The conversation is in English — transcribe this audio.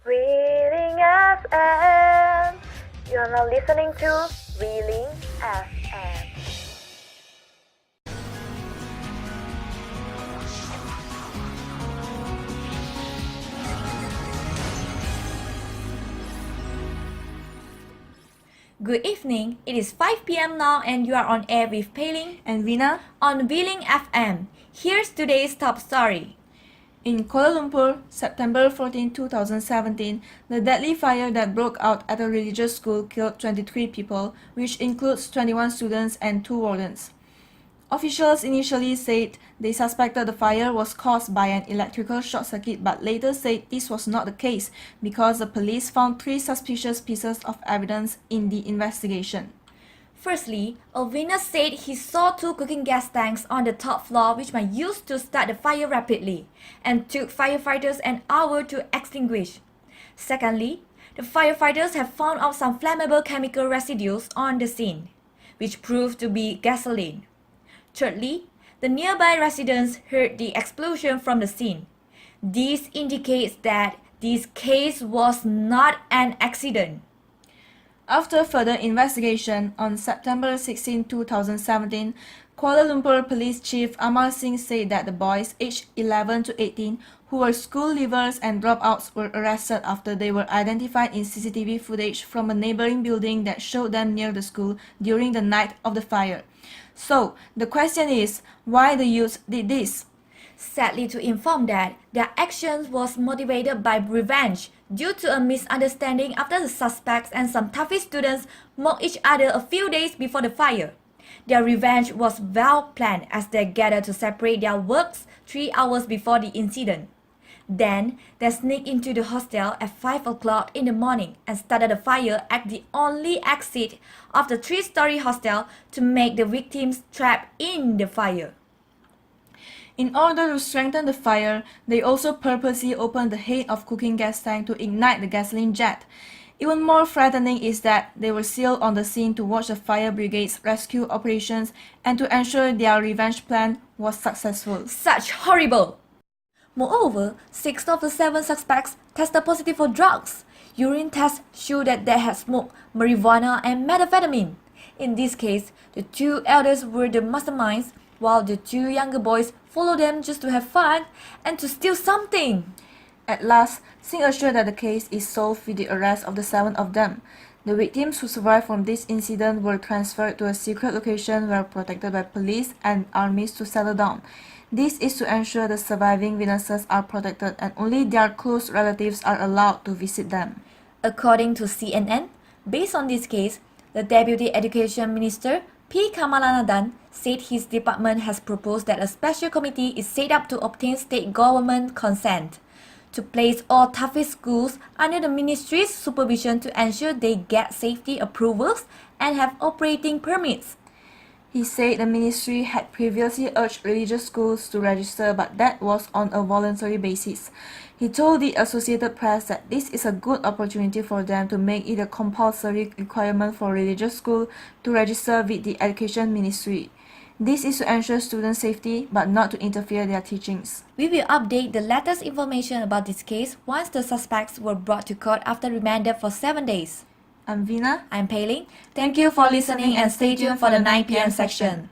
Wheeling FM. You are now listening to Wheeling FM. Good evening, it is 5 p.m. now and you are on air with Ling and Veena on Wheeling FM. Here's today's top story. In Kuala Lumpur, September 14, 2017, the deadly fire that broke out at a religious school killed 23 people, which includes 21 students and 2 wardens. Officials initially said they suspected the fire was caused by an electrical short circuit but later said this was not the case because the police found 3 suspicious pieces of evidence in the investigation. Firstly, a witness said he saw 2 cooking gas tanks on the top floor which were used to start the fire rapidly and took firefighters an hour to extinguish. Secondly, the firefighters have found out some flammable chemical residues on the scene, which proved to be gasoline. Thirdly, the nearby residents heard the explosion from the scene. This indicates that this case was not an accident. After further investigation, on September 16, 2017, Kuala Lumpur Police Chief Amar Singh said that the boys aged 11 to 18 who were school leavers and dropouts were arrested after they were identified in CCTV footage from a neighboring building that showed them near the school during the night of the fire. So, the question is, why the youths did this? Sadly to inform that their actions was motivated by revenge due to a misunderstanding after the suspects and some Tafi students mocked each other a few days before the fire. Their revenge was well planned as they gathered to separate their works 3 hours before the incident. Then, they sneaked into the hostel at 5 o'clock in the morning and started a fire at the only exit of the 3-story hostel to make the victims trapped in the fire. In order to strengthen the fire, they also purposely opened the head of cooking gas tank to ignite the gasoline jet. Even more frightening is that they were still on the scene to watch the fire brigade's rescue operations and to ensure their revenge plan was successful. Such horrible! Moreover, 6 of the 7 suspects tested positive for drugs. Urine tests showed that they had smoked marijuana and methamphetamine. In this case, the 2 elders were the masterminds, while the 2 younger boys followed them just to have fun and to steal something. At last, Singh assured that the case is solved with the arrest of the 7 of them. The victims who survived from this incident were transferred to a secret location where protected by police and armies to settle down. This is to ensure the surviving witnesses are protected and only their close relatives are allowed to visit them. According to CNN, based on this case, the Deputy Education Minister P. Kamalanathan said his department has proposed that a special committee is set up to obtain state government consent to place all Tafi schools under the ministry's supervision to ensure they get safety approvals and have operating permits. He said the ministry had previously urged religious schools to register, but that was on a voluntary basis. He told the Associated Press that this is a good opportunity for them to make it a compulsory requirement for religious schools to register with the Education Ministry. This is to ensure student safety, but not to interfere their teachings. We will update the latest information about this case once the suspects were brought to court after remanded for 7 days. I'm Veena. I'm Ling. Thank you for listening and stay tuned for the 9 p.m. section.